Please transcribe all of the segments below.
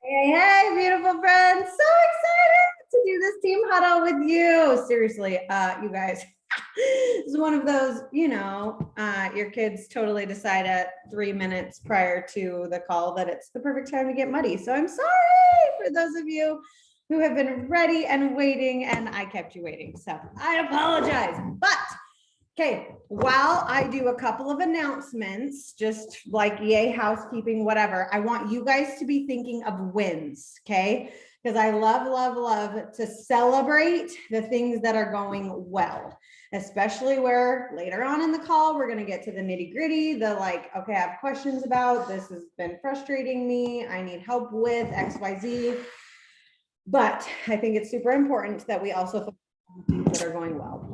Hey, hey, beautiful friends. So excited to do this team huddle with you. Seriously, you guys, this is one of those, your kids totally decide at 3 minutes prior to the call that it's the perfect time to get muddy. So I'm sorry for those of you who have been ready and waiting, and I kept you waiting. So I apologize. But okay, while I do a couple of announcements, just like yay, housekeeping, whatever, I want you guys to be thinking of wins, okay? Because I love to celebrate the things that are going well, especially where later on in the call, we're gonna get to the nitty gritty, the like, okay, I have questions about, this has been frustrating me, I need help with XYZ. But I think it's super important that we also focus on the things that are going well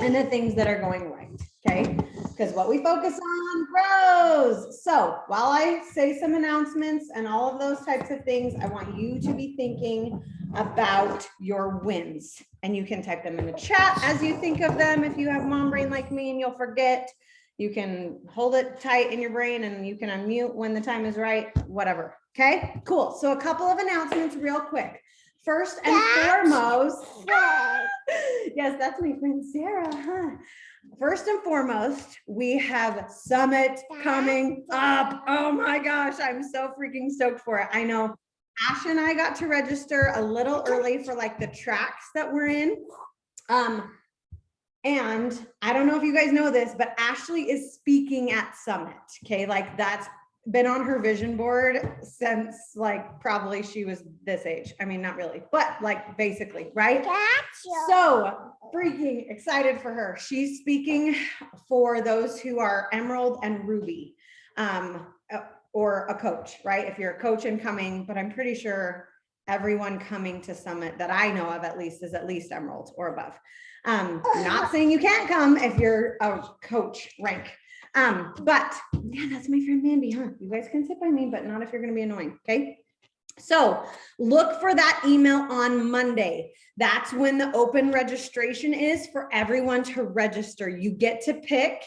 and the things that are going right, okay? Because what we focus on grows. So while I say some announcements and all of those types of things, I want you to be thinking about your wins. And you can type them in the chat as you think of them. If you have mom brain like me and you'll forget, you can hold it tight in your brain and you can unmute when the time is right, whatever. Okay, cool. So a couple of announcements real quick. First and foremost, yes, that's my friend Sarah, huh? First and foremost, we have Summit coming up. Oh my gosh, I'm so freaking stoked for it. I know Ash and I got to register a little early for like the tracks that we're in. And I don't know if you guys know this, but Ashley is speaking at Summit. Okay, like that's been on her vision board since like probably she was this age. I mean, not really, but like basically, right? Gotcha. So freaking excited for her. She's speaking for those who are Emerald and Ruby, or a coach, right? If you're a coach and coming, but I'm pretty sure everyone coming to Summit that I know of at least is at least Emerald or above. Not saying you can't come if you're a coach rank. But yeah, that's my friend Mandy, huh? You guys can sit by me, but not if you're going to be annoying. Okay. So look for that email on Monday. That's when the open registration is for everyone to register. You get to pick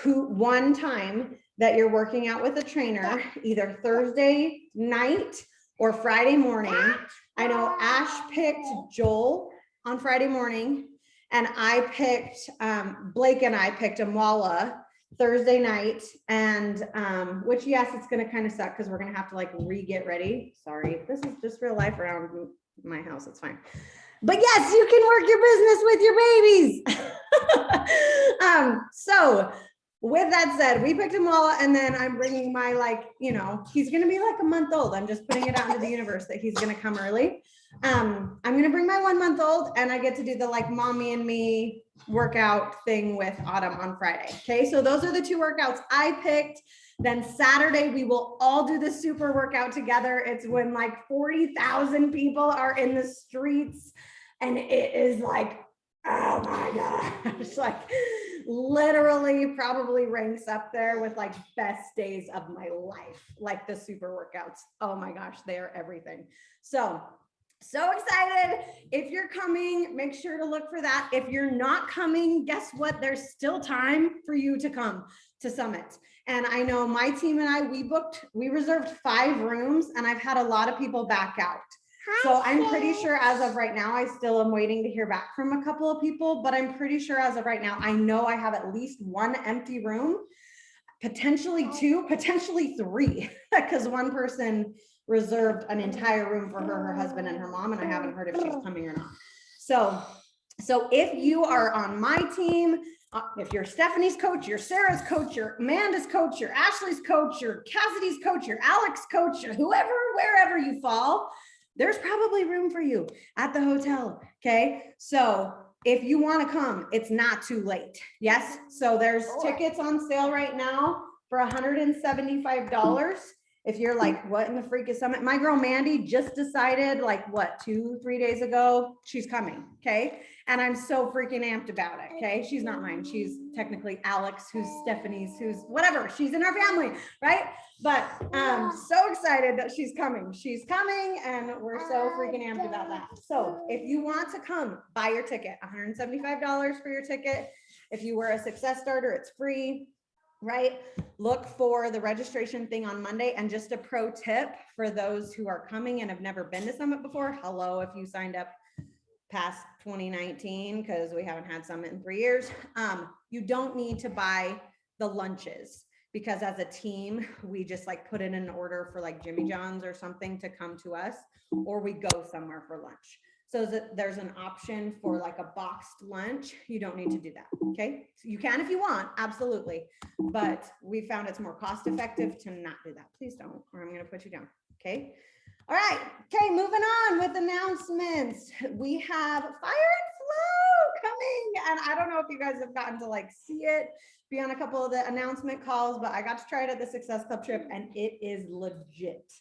one time that you're working out with a trainer, either Thursday night or Friday morning. I know Ash picked Joel on Friday morning, and I picked, Blake and I picked Amwala Thursday night, and which yes, it's gonna kind of suck because we're gonna have to like re-get ready. Sorry, this is just real life around my house, it's fine. But yes, you can work your business with your babies. So with that said, we picked Amala, and then I'm bringing my like, he's gonna be like a month old. I'm just putting it out into the universe that he's gonna come early. I'm gonna bring my 1 month old, and I get to do the like mommy and me workout thing with Autumn on Friday. Okay, so those are the two workouts I picked. Then Saturday, we will all do the super workout together. It's when like 40,000 people are in the streets, and it is like, oh my gosh, like literally probably ranks up there with like best days of my life, like the super workouts. Oh my gosh, they are everything. So excited. If you're coming, make sure to look for that. If you're not coming, guess what? There's still time for you to come to Summit. And I know my team and I, we reserved 5 rooms, and I've had a lot of people back out. So I'm pretty sure as of right now, I still am waiting to hear back from a couple of people, but I'm pretty sure as of right now, I know I have at least 1 empty room, potentially 2, potentially 3, because one person reserved an entire room for her husband and her mom, and I haven't heard if she's coming or not. So if you are on my team, if you're Stephanie's coach, you're Sarah's coach, you're Amanda's coach, you're Ashley's coach, you're Cassidy's coach, you're Alex's coach, whoever, wherever you fall, there's probably room for you at the hotel. Okay. So if you want to come, it's not too late. Yes. So there's tickets on sale right now for $175. If you're like, what in the freak is Summit? My girl Mandy just decided like what, 2-3 days ago, she's coming. Okay. And I'm so freaking amped about it. Okay. She's not mine. She's technically Alex, who's Stephanie's, who's whatever. She's in our family. Right. But I'm so excited that she's coming. She's coming, and we're so freaking amped about that. So if you want to come, buy your ticket, $175 for your ticket. If you were a success starter, it's free. right? Look for the registration thing on Monday. And just a pro tip for those who are coming and have never been to Summit before. Hello, if you signed up past 2019, because we haven't had Summit in 3 years. You don't need to buy the lunches, because as a team, we just like put in an order for like Jimmy John's or something to come to us, or we go somewhere for lunch. So that there's an option for like a boxed lunch. You don't need to do that. Okay. So you can if you want, absolutely. But we found it's more cost effective to not do that. Please don't, or I'm going to put you down. Okay. All right. Okay. Moving on with announcements. We have Fire and Flow coming. And I don't know if you guys have gotten to like see it, be on a couple of the announcement calls, but I got to try it at the Success Club trip and it is legit.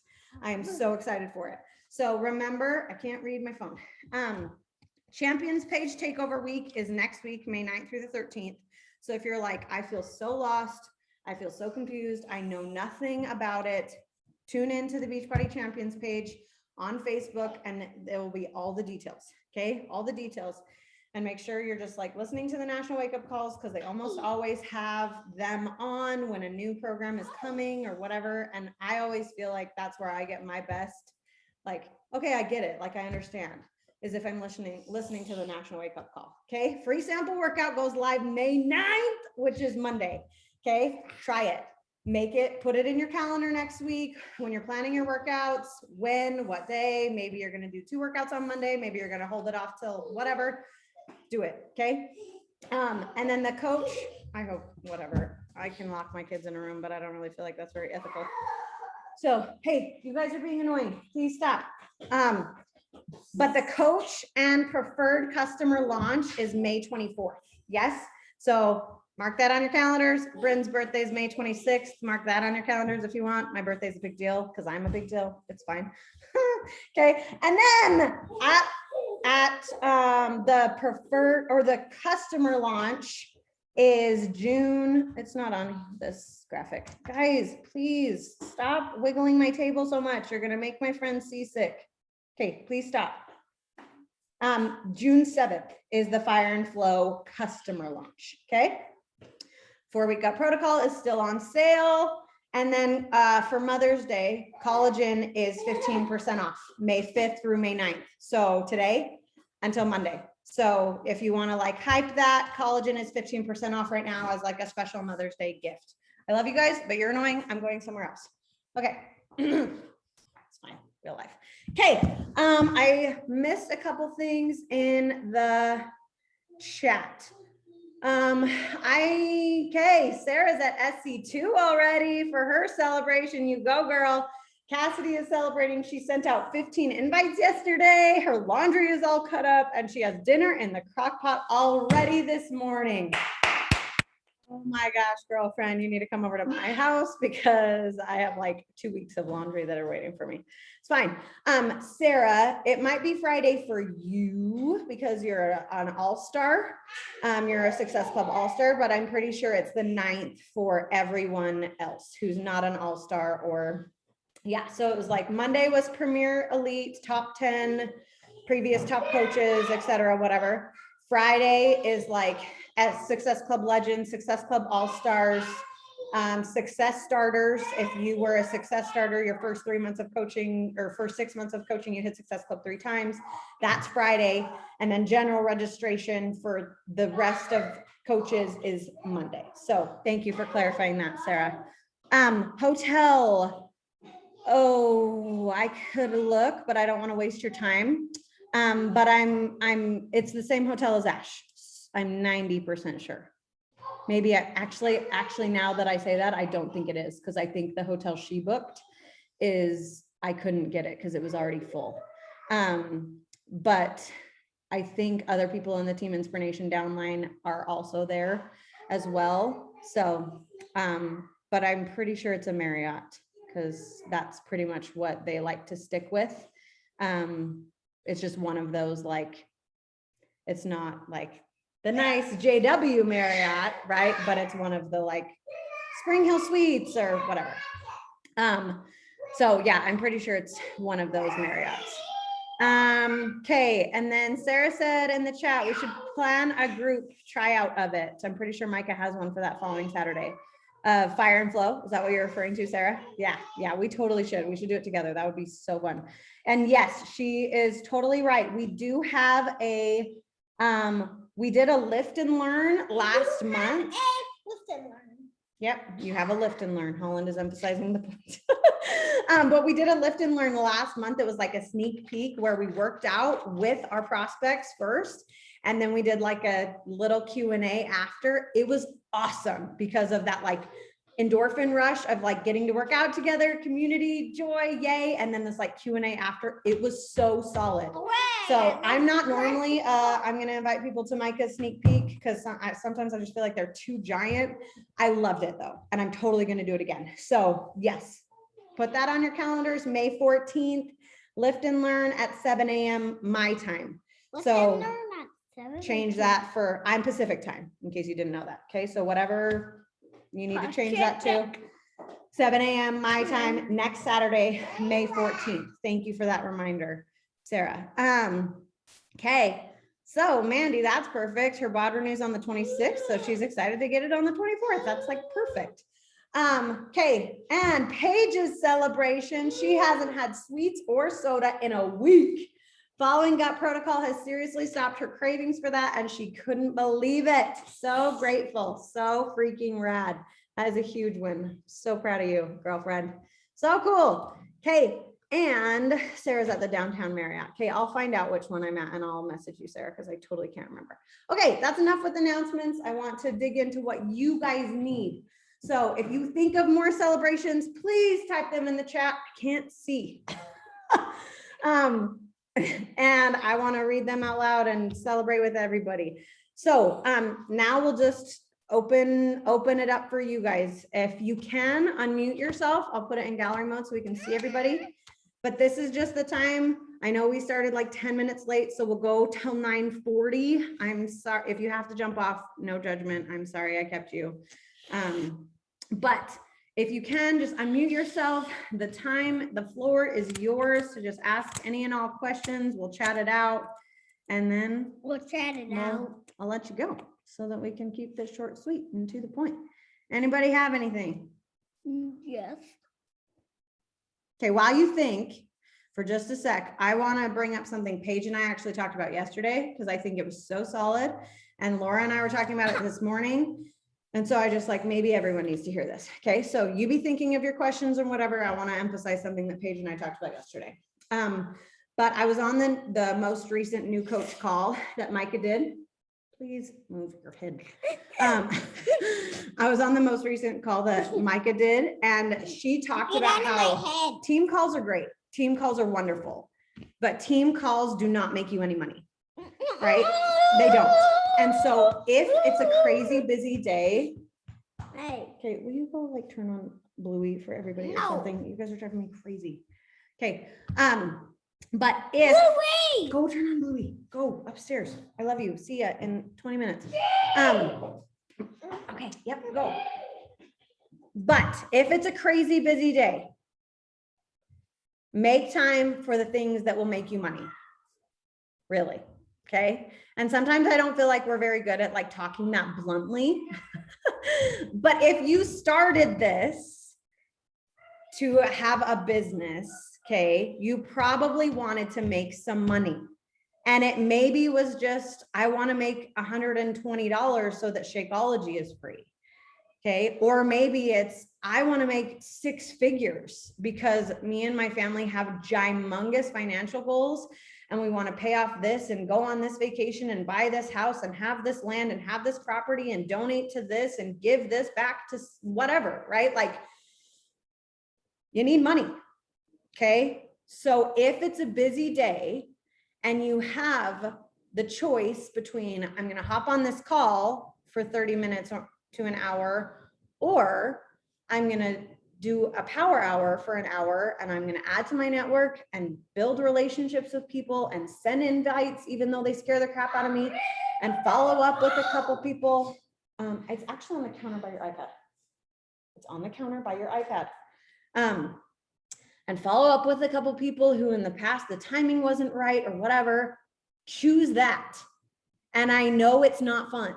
I am so excited for it. So remember, I can't read my phone. Champions Page Takeover Week is next week, May 9th through the 13th. So if you're like, I feel so lost, I feel so confused, I know nothing about it, tune into the Beachbody Champions page on Facebook and there will be all the details, okay? All the details. And make sure you're just like listening to the National Wake Up Calls, because they almost always have them on when a new program is coming or whatever. And I always feel like that's where I get my best, like, okay, I get it, like I understand, is if I'm listening to the National Wake Up Call. Okay, free sample workout goes live May 9th, which is Monday. Okay, try it, make it, put it in your calendar next week when you're planning your workouts, when, what day, maybe you're gonna do 2 workouts on Monday, maybe you're gonna hold it off till whatever, do it, okay? And then the coach, I hope, whatever, I can lock my kids in a room, but I don't really feel like that's very ethical. So, hey, you guys are being annoying, please stop. But the coach and preferred customer launch is May 24th. Yes. So mark that on your calendars. Bryn's birthday is May 26th. Mark that on your calendars if you want. My birthday is a big deal because I'm a big deal. It's fine. Okay. And then at the preferred or the customer launch is June. It's not on this graphic. Guys, please stop wiggling my table so much. You're going to make my friends seasick. Okay, please stop. June 7th is the Fire and Flow customer launch. Okay. 4-week gut protocol is still on sale. And then for Mother's Day, collagen is 15% off May 5th through May 9th. So today until Monday. So if you want to like hype that, collagen is 15% off right now as like a special Mother's Day gift. I love you guys, but you're annoying. I'm going somewhere else. Okay. It's fine. Real life. Okay. I missed a couple things in the chat. Sarah's at SC2 already for her celebration. You go, girl. Cassidy is celebrating. She sent out 15 invites yesterday. Her laundry is all cut up and she has dinner in the crock pot already this morning. Oh my gosh, girlfriend, you need to come over to my house because I have like 2 weeks of laundry that are waiting for me. It's fine. Sarah, it might be Friday for you because you're an all-star. You're a Success Club all-star, but I'm pretty sure it's the 9th for everyone else who's not an all-star or, yeah. So it was like Monday was Premier Elite, top 10, previous top coaches, etc., whatever. Friday is like as Success Club Legends, Success Club All-Stars, Success Starters. If you were a Success Starter, your first 3 months of coaching or first 6 months of coaching, you hit Success Club 3 times. That's Friday. And then general registration for the rest of coaches is Monday. So thank you for clarifying that, Sarah. Hotel. Oh, I could look, but I don't want to waste your time. But it's the same hotel as Ash. I'm 90% sure. Maybe actually now that I say that, I don't think it is because I think the hotel she booked I couldn't get it because it was already full. But I think other people in the Team Inspiration downline are also there as well. So, but I'm pretty sure it's a Marriott because that's pretty much what they like to stick with. It's just one of those, like, it's not like the nice JW Marriott, right? But it's one of the like Spring Hill Suites or whatever. So yeah, I'm pretty sure it's one of those Marriotts. Okay, and then Sarah said in the chat, we should plan a group tryout of it. I'm pretty sure Micah has one for that following Saturday. Fire and Flow. Is that what you're referring to, Sarah? Yeah, we totally should. We should do it together. That would be so fun. And yes, she is totally right. We do have a, we did a lift and learn last month. Lift and learn. Yep, you have a lift and learn. Holland is emphasizing the point. But we did a lift and learn last month. It was like a sneak peek where we worked out with our prospects first. And then we did like a little Q&A after. It was awesome because of that like endorphin rush of like getting to work out together, community, joy, yay. And then this like Q&A after. It was so solid. So I'm not normally, I'm going to invite people to Micah's sneak peek because sometimes I just feel like they're too giant. I loved it though. And I'm totally going to do it again. So yes, put that on your calendars, May 14th, lift and learn at 7 a.m. my time. So change that for, I'm Pacific time, in case you didn't know that. Okay, so whatever you need to change that to, 7 a.m. my time next Saturday, May 14th. Thank you for that reminder, Sarah. Okay, so Mandy, that's perfect. Her bod renew's on the 26th, so she's excited to get it on the 24th. That's like perfect. Okay, and Paige's celebration. She hasn't had sweets or soda in a week. Following gut protocol has seriously stopped her cravings for that, and she couldn't believe it. So grateful, so freaking rad. That is a huge win. So proud of you, girlfriend. So cool. Okay, and Sarah's at the downtown Marriott. Okay, I'll find out which one I'm at and I'll message you, Sarah, because I totally can't remember. Okay, that's enough with announcements. I want to dig into what you guys need. So if you think of more celebrations, please type them in the chat. I can't see. And I want to read them out loud and celebrate with everybody. So now we'll just open it up for you guys. If you can unmute yourself, I'll put it in gallery mode so we can see everybody. But this is just the time. I know we started like 10 minutes late, so we'll go till 9:40. I'm sorry if you have to jump off, no judgment. I'm sorry I kept you. But if you can, just unmute yourself. The floor is yours to just ask any and all questions. We'll chat it out. And then we'll chat it out. I'll let you go so that we can keep this short, sweet, and to the point. Anybody have anything? Yes. Okay, while you think for just a sec, I want to bring up something Paige and I actually talked about yesterday because I think it was so solid. And Laura and I were talking about it this morning. And so I just like, maybe everyone needs to hear this. Okay, so you be thinking of your questions and whatever. I want to emphasize something that Paige and I talked about yesterday. But I was on the most recent new coach call that Micah did. Please move your head. I was on the most recent call that Micah did, and she talked about how team calls are great. Team calls are wonderful, but team calls do not make you any money, right? They don't. And so if it's a crazy busy day, okay, will you go like turn on Bluey for everybody or something? You guys are driving me crazy. Okay. But if Bluey! Go turn on Bluey, go upstairs. I love you. See ya in 20 minutes. Okay, yep, go. But if it's a crazy busy day, make time for the things that will make you money. Really. Okay. And sometimes I don't feel like we're very good at like talking that bluntly. But if you started this to have a business, okay, you probably wanted to make some money. And it maybe was just, I want to make $120 so that Shakeology is free. Okay. Or maybe it's, I want to make 6 figures because me and my family have humongous financial goals. And we want to pay off this and go on this vacation and buy this house and have this land and have this property and donate to this and give this back to whatever, right? Like you need money. Okay. So if it's a busy day and you have the choice between, I'm going to hop on this call for 30 minutes to an hour, or I'm going to do a power hour for an hour and I'm going to add to my network and build relationships with people and send invites, even though they scare the crap out of me, and follow up with a couple people. It's actually on the counter by your iPad. It's on the counter by your iPad. And follow up with a couple people who in the past, the timing wasn't right or whatever. Choose that. And I know it's not fun.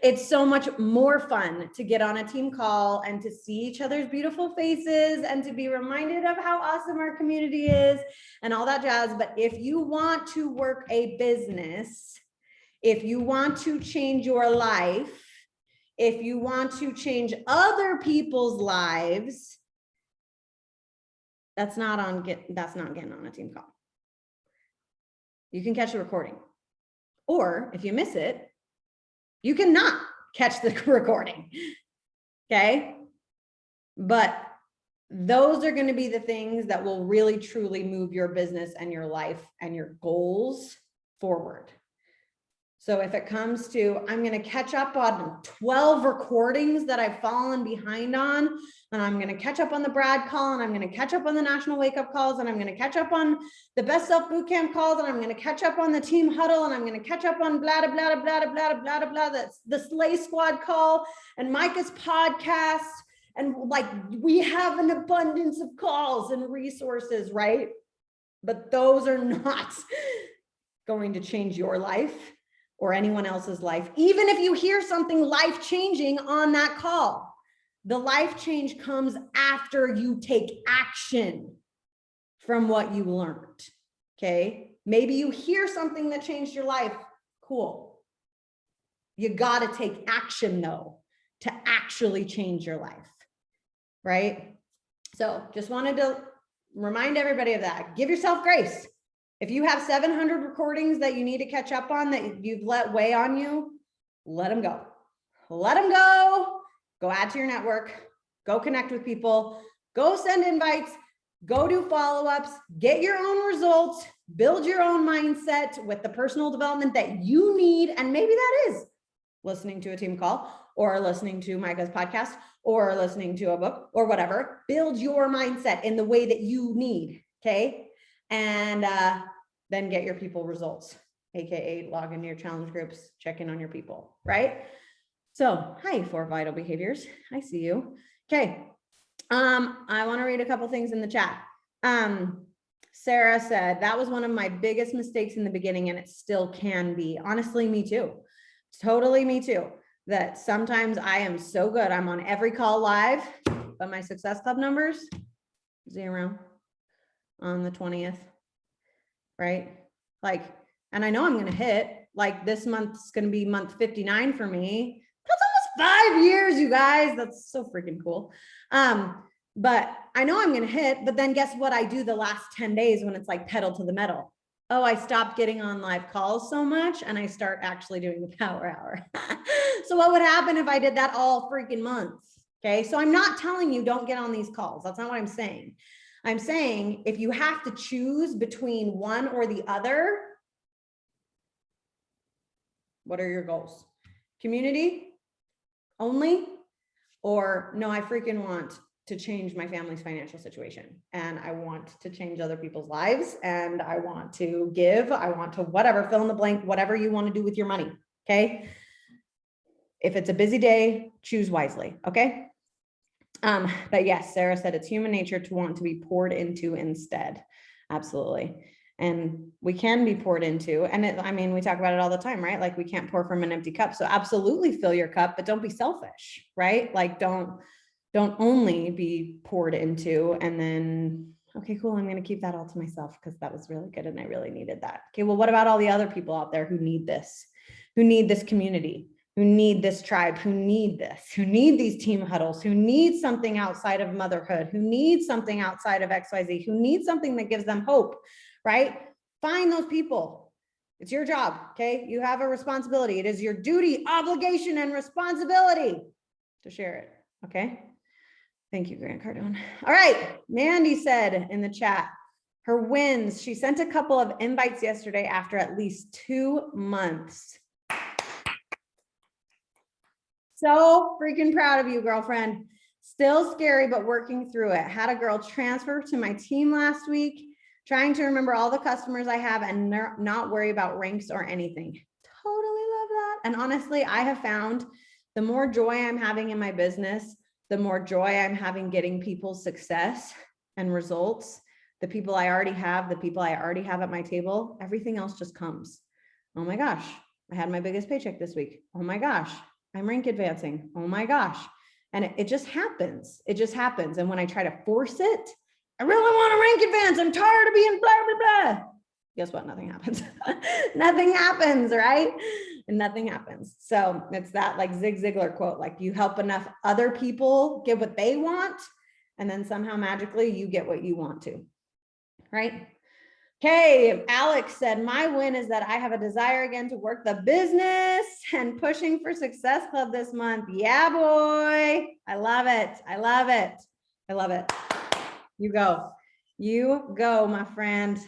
It's so much more fun to get on a team call and to see each other's beautiful faces and to be reminded of how awesome our community is and all that jazz. But if you want to work a business, if you want to change your life, if you want to change other people's lives, that's not getting on a team call. You can catch the recording. Or if you miss it, you cannot catch the recording. Okay. But those are going to be the things that will really truly move your business and your life and your goals forward. So if it comes to, I'm going to catch up on 12 recordings that I've fallen behind on, and I'm going to catch up on the Brad call, and I'm going to catch up on the national wake up calls, and I'm going to catch up on the best self bootcamp calls, and I'm going to catch up on the team huddle, and I'm going to catch up on blah, blah, blah, blah, blah, blah, blah, blah, that's the Slay Squad call and Micah's podcast. And like, we have an abundance of calls and resources, right? But those are not going to change your life or anyone else's life. Even if you hear something life-changing on that call, the life change comes after you take action from what you learned, okay? Maybe you hear something that changed your life, cool. You gotta take action though, to actually change your life, right? So just wanted to remind everybody of that. Give yourself grace. If you have 700 recordings that you need to catch up on that you've let weigh on you, let them go. Let them go. Go add to your network. Go connect with people. Go send invites. Go do follow-ups. Get your own results. Build your own mindset with the personal development that you need. And maybe that is listening to a team call or listening to Micah's podcast or listening to a book or whatever. Build your mindset in the way that you need, okay? And then get your people results, AKA log into your challenge groups, check in on your people, right? So, hi, 4 vital behaviors. I see you. Okay. I want to read a couple things in the chat. Sarah said, that was one of my biggest mistakes in the beginning, and it still can be. Honestly, me too. Totally me too. That sometimes I am so good. I'm on every call live, but my Success Club numbers, 0 on the 20th, right? Like, and I know I'm going to hit, like this month's going to be month 59 for me. That's almost 5 years, you guys. That's so freaking cool. But I know I'm going to hit, but then guess what I do the last 10 days when it's like pedal to the metal? Oh, I stopped getting on live calls so much and I start actually doing the power hour. So what would happen if I did that all freaking month? Okay. So I'm not telling you don't get on these calls. That's not what I'm saying. I'm saying if you have to choose between one or the other, what are your goals? Community only, or no, I freaking want to change my family's financial situation and I want to change other people's lives and I want to give, I want to whatever, fill in the blank, whatever you want to do with your money. Okay. If it's a busy day, choose wisely. Okay. But yes, Sarah said it's human nature to want to be poured into instead. Absolutely. And we can be poured into, and I mean, we talk about it all the time, right? Like we can't pour from an empty cup. So absolutely fill your cup, but don't be selfish, right? Like don't only be poured into and then, okay, cool. I'm going to keep that all to myself because that was really good. And I really needed that. Okay. Well, what about all the other people out there who need this community, who need this tribe, who need these team huddles, who need something outside of motherhood, who need something outside of XYZ, who need something that gives them hope, right? Find those people. It's your job. Okay. You have a responsibility. It is your duty, obligation, and responsibility to share it. Okay. Thank you, Grant Cardone. All right. Mandy said in the chat, her wins. She sent a couple of invites yesterday after at least 2 months. So freaking proud of you, girlfriend. Still scary, but working through it. Had a girl transfer to my team last week, trying to remember all the customers I have and not worry about ranks or anything. Totally love that. And honestly, I have found the more joy I'm having in my business, the more joy I'm having getting people's success and results. The people I already have, the people I already have at my table, everything else just comes. Oh my gosh, I had my biggest paycheck this week. Oh my gosh, I'm rank advancing. Oh my gosh. And it just happens. It just happens. And when I try to force it, I really want to rank advance. I'm tired of being blah, blah, blah. Guess what? Nothing happens. Nothing happens, right? And nothing happens. So it's that like Zig Ziglar quote, like you help enough other people get what they want, and then somehow magically you get what you want to, right? Okay, Alex said, my win is that I have a desire again to work the business and pushing for Success Club this month. Yeah, boy. I love it. I love it. I love it. You go. You go, my friend.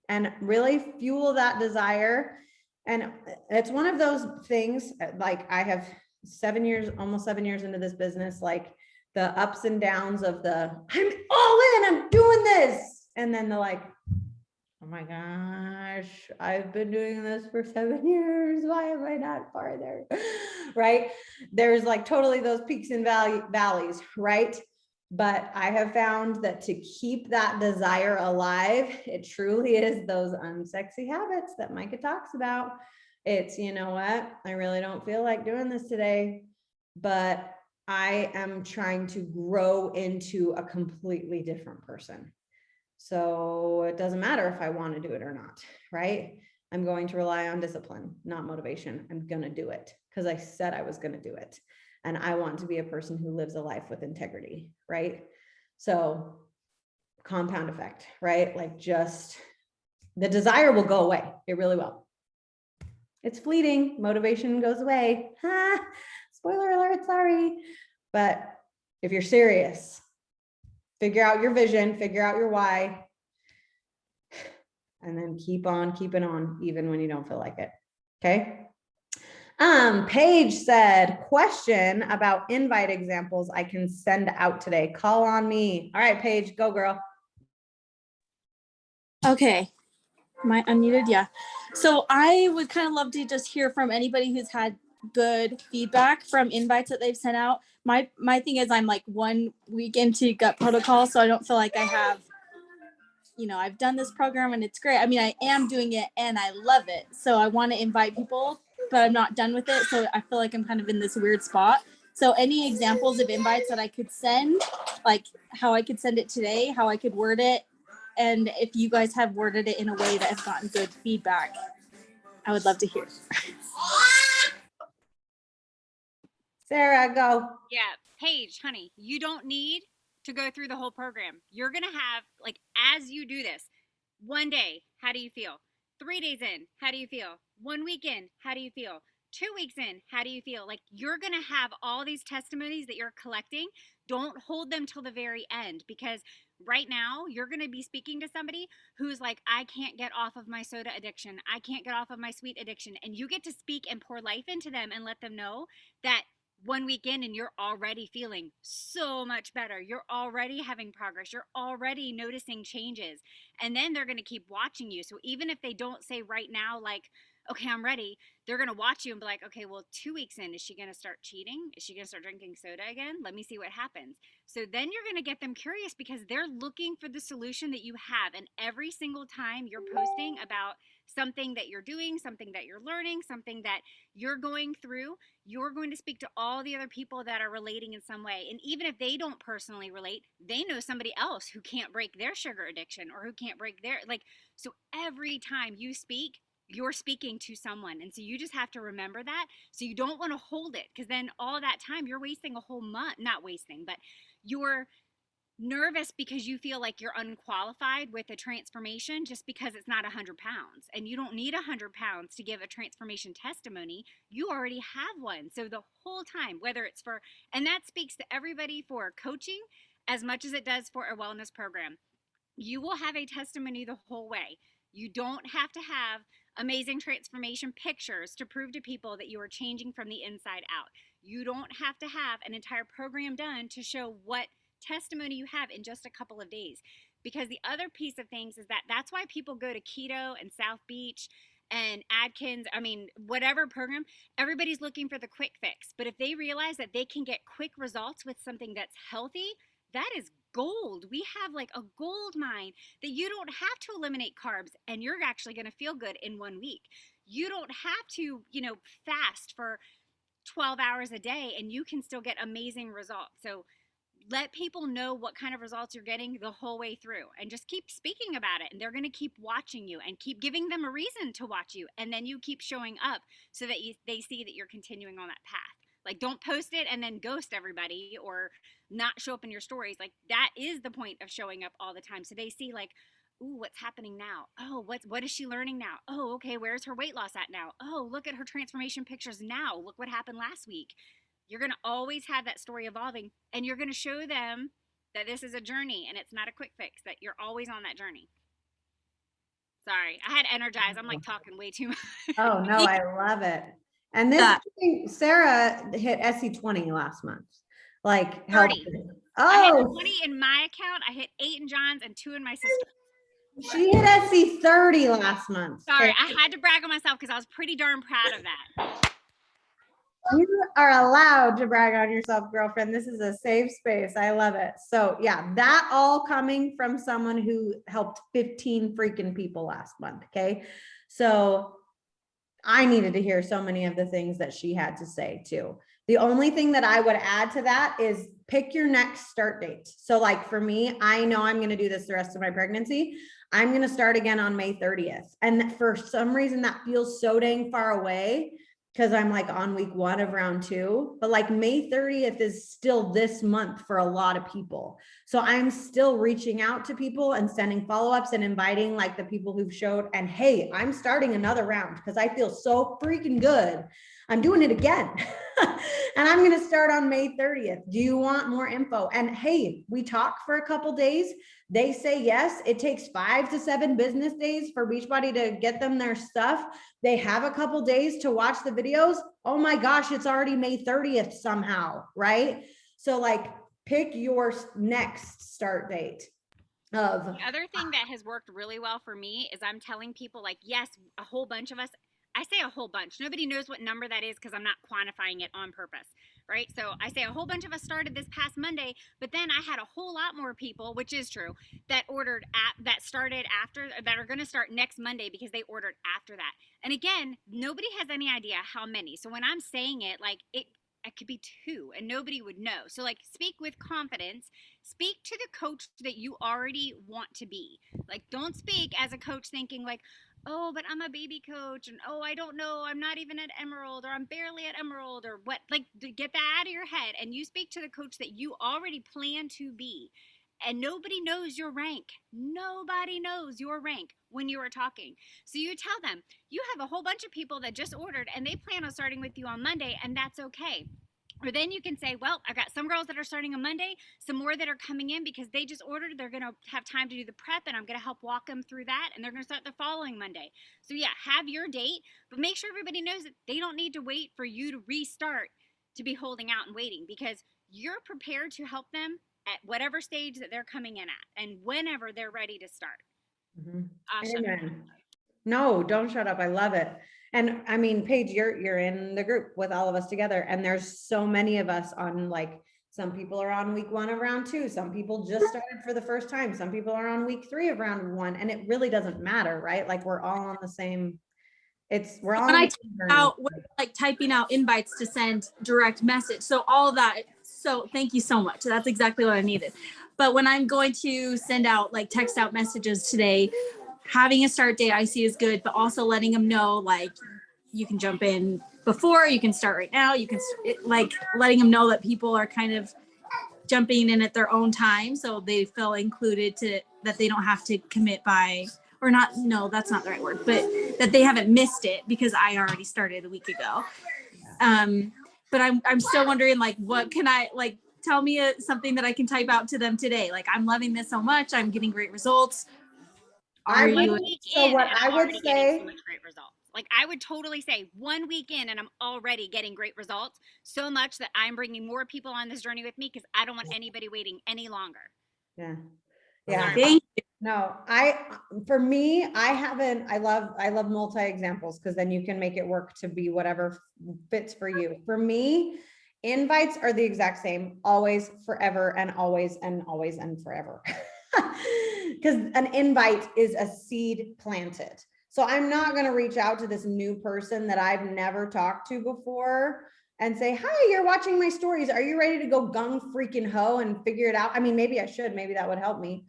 And really fuel that desire. And it's one of those things, like I have 7 years, almost 7 years into this business, like the ups and downs of the, I'm all in, I'm doing this. And then the like, oh my gosh, I've been doing this for 7 years. Why am I not farther? Right? There's like totally those peaks and valleys, right? But I have found that to keep that desire alive, it truly is those unsexy habits that Micah talks about. It's, you know what? I really don't feel like doing this today, but I am trying to grow into a completely different person. So it doesn't matter if I want to do it or not, right? I'm going to rely on discipline, not motivation. I'm going to do it because I said I was going to do it. And I want to be a person who lives a life with integrity, right? So compound effect, right? Like just the desire will go away. It really will. It's fleeting. Motivation goes away. Spoiler alert, sorry. But if you're serious, figure out your vision, figure out your why, and then keep on keeping on even when you don't feel like it. Okay. Paige said, question about invite examples I can send out today. Call on me. All right, Paige, go girl. Okay. Am I unmuted? Yeah. So I would kind of love to just hear from anybody who's had good feedback from invites that they've sent out. My thing is I'm like 1 week into gut protocol, so I don't feel like I have, I've done this program and it's great. I mean, I am doing it and I love it. So I want to invite people, but I'm not done with it. So I feel like I'm kind of in this weird spot. So any examples of invites that I could send, like how I could send it today, how I could word it, and if you guys have worded it in a way that has gotten good feedback, I would love to hear. Sarah, go. Yeah, Paige, honey, you don't need to go through the whole program. You're going to have, like, as you do this, 1 day, how do you feel? 3 days in, how do you feel? 1 week in, how do you feel? 2 weeks in, how do you feel? Like, you're going to have all these testimonies that you're collecting. Don't hold them till the very end, because right now you're going to be speaking to somebody who's like, I can't get off of my soda addiction. I can't get off of my sweet addiction. And you get to speak and pour life into them and let them know that 1 week in and you're already feeling so much better. You're already having progress. You're already noticing changes. And then they're going to keep watching you. So even if they don't say right now, like, okay, I'm ready, they're going to watch you and be like, okay, well, 2 weeks in, is she going to start cheating? Is she going to start drinking soda again? Let me see what happens. So then you're going to get them curious because they're looking for the solution that you have. And every single time you're posting about something that you're doing, something that you're learning, something that you're going through, you're going to speak to all the other people that are relating in some way. And even if they don't personally relate, they know somebody else who can't break their sugar addiction or who can't break their, like, so every time you speak, you're speaking to someone. And so you just have to remember that. So you don't want to hold it, because then all that time you're wasting a whole month, not wasting, but you're nervous because you feel like you're unqualified with a transformation just because it's not 100 pounds, and you don't need 100 pounds to give a transformation testimony. You already have one. So the whole time, whether it's for, and that speaks to everybody for coaching as much as it does for a wellness program, you will have a testimony the whole way. You don't have to have amazing transformation pictures to prove to people that you are changing from the inside out. You don't have to have an entire program done to show what testimony you have in just a couple of days. Because the other piece of things is that that's why people go to keto and South Beach and Atkins, I mean, whatever program, everybody's looking for the quick fix. But if they realize that they can get quick results with something that's healthy, that is gold. We have like a gold mine that you don't have to eliminate carbs and you're actually going to feel good in 1 week. You don't have to, fast for 12 hours a day and you can still get amazing results. So let people know what kind of results you're getting the whole way through, and just keep speaking about it, and they're going to keep watching you and keep giving them a reason to watch you, and then you keep showing up so that they see that you're continuing on that path. Like, don't post it and then ghost everybody or not show up in your stories. Like, that is the point of showing up all the time, so they see, like, ooh, what's happening now? Oh, what is she learning now? Oh, okay, where's her weight loss at now? Oh, look at her transformation pictures now. Look what happened last week. You're going to always have that story evolving, and you're going to show them that this is a journey and it's not a quick fix, that you're always on that journey. Sorry, I had energized. I'm like talking way too much. Oh, no, I love it. And this, Sarah hit SC20 last month. Like, 30. I hit 20 in my account. I hit 8 in John's and 2 in my sister. She hit SC30 last month. Sorry, I had to brag on myself because I was pretty darn proud of that. You are allowed to brag on yourself, girlfriend. This is a safe space. I love it. So yeah, that all coming from someone who helped 15 freaking people last month. Okay. So I needed to hear so many of the things that she had to say too. The only thing that I would add to that is pick your next start date. So like for me, I know I'm going to do this the rest of my pregnancy. I'm going to start again on May 30th. And for some reason that feels so dang far away, because I'm like on week 1 of round 2, but like May 30th is still this month for a lot of people. So I'm still reaching out to people and sending follow-ups and inviting like the people who've showed, and hey, I'm starting another round because I feel so freaking good. I'm doing it again. And I'm going to start on May 30th. Do you want more info? And hey, we talk for a couple days. They say yes. It takes 5 to 7 business days for Beachbody to get them their stuff. They have a couple days to watch the videos. Oh my gosh, it's already May 30th somehow, right? So like pick your next start date. The other thing that has worked really well for me is I'm telling people like, yes, a whole bunch of us, I say a whole bunch. Nobody knows what number that is because I'm not quantifying it on purpose, right? So I say a whole bunch of us started this past Monday, but then I had a whole lot more people, which is true, that that started after, that are going to start next Monday because they ordered after that. And again, nobody has any idea how many. So when I'm saying it, like it could be 2 and nobody would know. So like speak with confidence, speak to the coach that you already want to be. Like don't speak as a coach thinking like, oh, but I'm a baby coach and oh, I don't know, I'm not even at Emerald or I'm barely at Emerald or what. Like get that out of your head and you speak to the coach that you already plan to be. And nobody knows your rank. Nobody knows your rank when you are talking. So you tell them you have a whole bunch of people that just ordered and they plan on starting with you on Monday, and that's okay. Or then you can say, well, I've got some girls that are starting on Monday, some more that are coming in because they just ordered. They're going to have time to do the prep, and I'm going to help walk them through that, and they're going to start the following Monday. So yeah, have your date, but make sure everybody knows that they don't need to wait for you to restart to be holding out and waiting, because you're prepared to help them at whatever stage that they're coming in at and whenever they're ready to start. Amen. No, don't shut up. I love it. And I mean, Paige, you're in the group with all of us together, and there's so many of us on, like, some people are on week 1 of round 2. Some people just started for the first time. Some people are on week 3 of round 1, and it really doesn't matter, right? Like we're all on the same, we're all when I like typing out invites to send direct message. So all of that. So thank you so much. That's exactly what I needed. But when I'm going to send out like text out messages today, having a start date I see is good, but also letting them know, like, you can jump in before, you can start right now. You can like letting them know that people are kind of jumping in at their own time. So they feel included, to that they don't have to commit by, or not. No, that's not the right word, but that they haven't missed it because I already started a week ago. But I'm still wondering, like, what can I, like, tell me something that I can type out to them today. Like, I'm loving this so much. I'm getting great results. So what I would say, so much great results. Like I would totally say 1 week in and I'm already getting great results, so much that I'm bringing more people on this journey with me because I don't want anybody waiting any longer. Yeah. Thank you. No, for me, I love multi examples, because then you can make it work to be whatever fits for you. For me, invites are the exact same, always, forever, and always and always and forever. Because an invite is a seed planted. So I'm not going to reach out to this new person that I've never talked to before and say, hi, you're watching my stories. Are you ready to go gung freaking ho and figure it out? I mean, maybe I should, maybe that would help me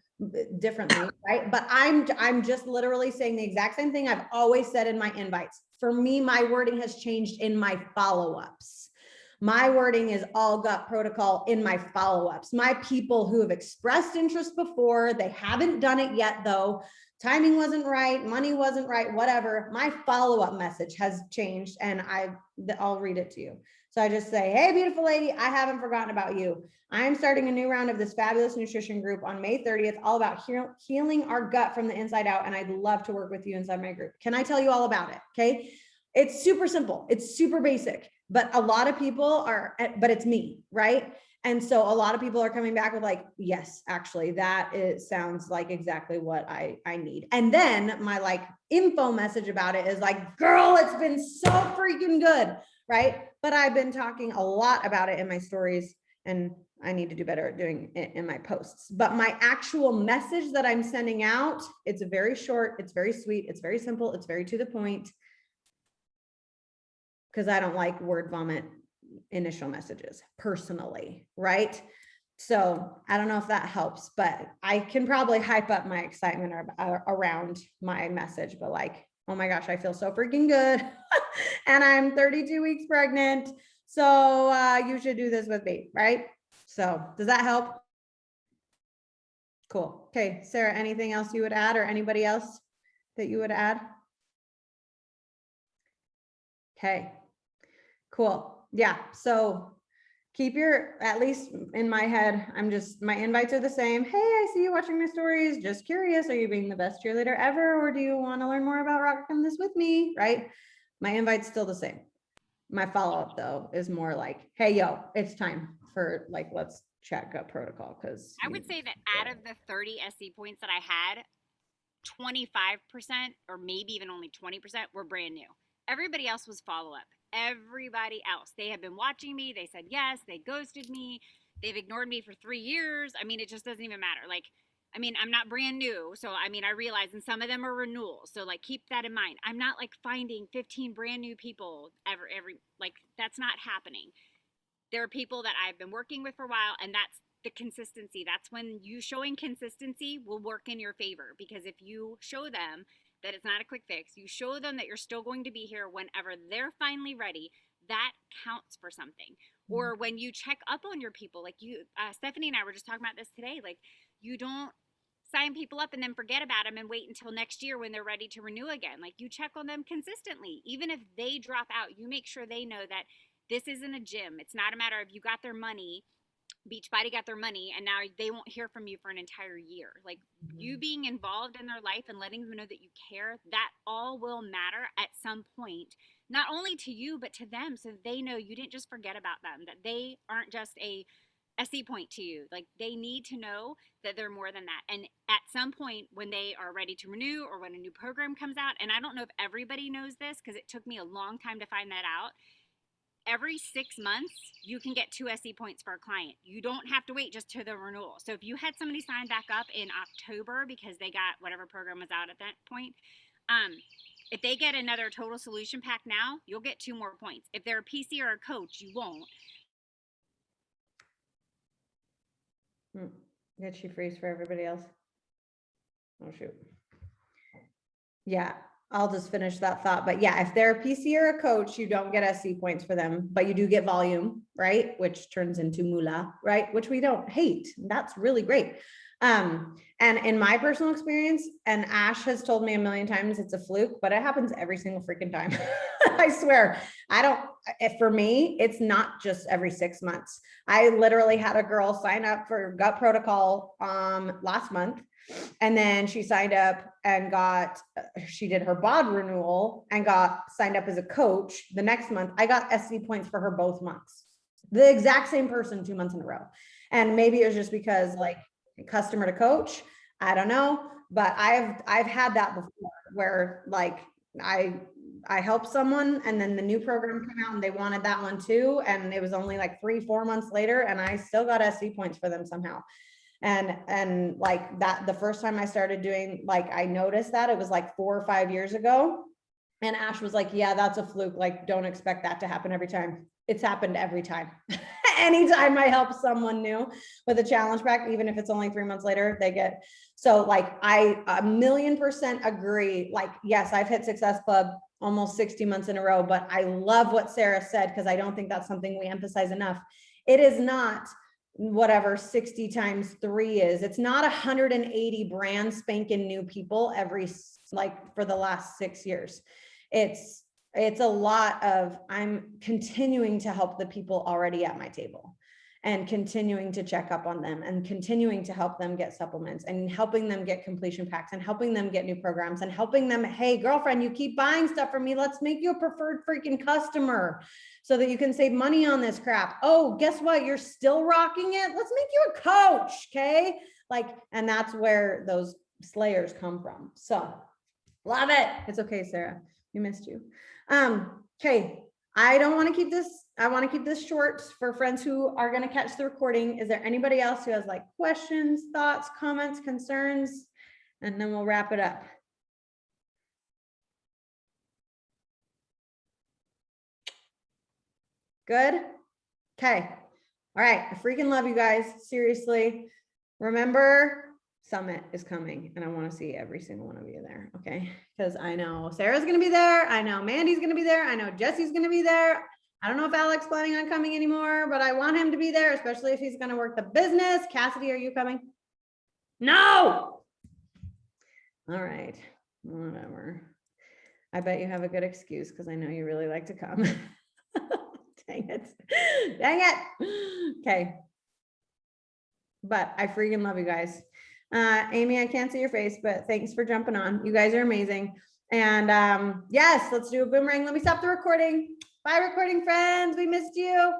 differently, right? But I'm just literally saying the exact same thing I've always said in my invites. For me, my wording has changed in my follow-ups. My wording is all gut protocol in my follow-ups. My people who have expressed interest before, they haven't done it yet though. Timing wasn't right, money wasn't right, whatever. My follow-up message has changed, and I'll read it to you. So I just say, hey, beautiful lady, I haven't forgotten about you. I'm starting a new round of this fabulous nutrition group on May 30th, all about healing our gut from the inside out. And I'd love to work with you inside my group. Can I tell you all about it? Okay. It's super simple. It's super basic, but a lot of people but it's me, right? And so a lot of people are coming back with like, yes, actually, sounds like exactly what I need. And then my like info message about it is like, girl, it's been so freaking good, right? But I've been talking a lot about it in my stories, and I need to do better at doing it in my posts. But my actual message that I'm sending out, it's very short, it's very sweet, it's very simple, it's very to the point, because I don't like word vomit initial messages personally, right? So I don't know if that helps, but I can probably hype up my excitement around my message, but like, oh my gosh, I feel so freaking good. And I'm 32 weeks pregnant. So you should do this with me, right? So does that help? Cool. Okay, Sarah, anything else you would add, or anybody else that you would add? Okay, cool. Yeah, so keep at least in my head, my invites are the same. Hey, I see you watching my stories. Just curious, are you being the best cheerleader ever? Or do you want to learn more about rocking this with me, right? My invite's still the same. My follow-up though is more like, hey, yo, it's time for like, let's check a protocol. Cause I would say that out of the 30 SC points that I had, 25% or maybe even only 20% were brand new. Everybody else was follow-up. Everybody else. They have been watching me. They said yes. They ghosted me. They've ignored me for 3 years. I mean, it just doesn't even matter. Like, I mean, I'm not brand new. So, I mean, I realize, and some of them are renewals. So, like, keep that in mind. I'm not like finding 15 brand new people like, that's not happening. There are people that I've been working with for a while, and that's the consistency. That's when you showing consistency will work in your favor, because if you show them that it's not a quick fix, you show them that you're still going to be here whenever they're finally ready, that counts for something. Or when you check up on your people, like Stephanie and I were just talking about this today, like, you don't sign people up and then forget about them and wait until next year when they're ready to renew again. Like, you check on them consistently. Even if they drop out, you make sure they know that this isn't a gym. It's not a matter of you got their money, Beachbody got their money, and now they won't hear from you for an entire year. Like, you being involved in their life and letting them know that you care, that all will matter at some point, not only to you, but to them, so they know you didn't just forget about them, that they aren't just a SE point to you. Like, they need to know that they're more than that. And at some point when they are ready to renew, or when a new program comes out, and I don't know if everybody knows this because it took me a long time to find that out, every 6 months, you can get 2 SE points for a client. You don't have to wait just to the renewal. So if you had somebody sign back up in October because they got whatever program was out at that point, if they get another total solution pack now, you'll get 2 more points. If they're a PC or a coach, you won't. Did she freeze for everybody else? Oh, shoot. Yeah, I'll just finish that thought. But yeah, if they're a PC or a coach, you don't get SC points for them, but you do get volume, right? Which turns into moolah, right? Which we don't hate. That's really great. And in my personal experience, and Ash has told me a million times it's a fluke, but it happens every single freaking time. I swear. For me, it's not just every 6 months. I literally had a girl sign up for gut protocol last month. And then she signed up and she did her bod renewal and got signed up as a coach the next month. I got SC points for her both months. The exact same person 2 months in a row. And maybe it was just because like customer to coach, I don't know, but I've had that before where like I helped someone and then the new program came out and they wanted that one too. And it was only like 3-4 months later and I still got SC points for them somehow. And like that, the first time I started doing, like, I noticed that it was like 4 or 5 years ago. And Ash was like, yeah, that's a fluke. Like, don't expect that to happen every time. It's happened every time. Anytime I help someone new with a challenge pack, even if it's only 3 months later, they get, so like, I 1,000,000% agree. Like, yes, I've hit Success Club almost 60 months in a row, but I love what Sarah said, because I don't think that's something we emphasize enough. It is not whatever 60 times 3 is. It's not 180 brand spanking new people every, like for the last 6 years. It's a lot of, I'm continuing to help the people already at my table and continuing to check up on them and continuing to help them get supplements and helping them get completion packs and helping them get new programs and helping them, hey, girlfriend, you keep buying stuff from me. Let's make you a preferred freaking customer so that you can save money on this crap. Oh, guess what? You're still rocking it. Let's make you a coach. Okay. Like, and that's where those slayers come from. So love it. It's okay, Sarah. We missed you. Okay. I don't want to keep this. I want to keep this short for friends who are going to catch the recording. Is there anybody else who has like questions, thoughts, comments, concerns? And then we'll wrap it up. Good. Okay. All right. I freaking love you guys. Seriously. Remember, Summit is coming and I want to see every single one of you there. Okay. Because I know Sarah's going to be there. I know Mandy's going to be there. I know Jesse's going to be there. I don't know if Alex's planning on coming anymore, but I want him to be there, especially if he's going to work the business. Cassidy, are you coming? No. All right. Whatever. I bet you have a good excuse because I know you really like to come. Dang it. Dang it. Okay. But I freaking love you guys. Amy, I can't see your face, but thanks for jumping on. You guys are amazing. And yes, let's do a boomerang. Let me stop the recording. Bye, recording friends. We missed you.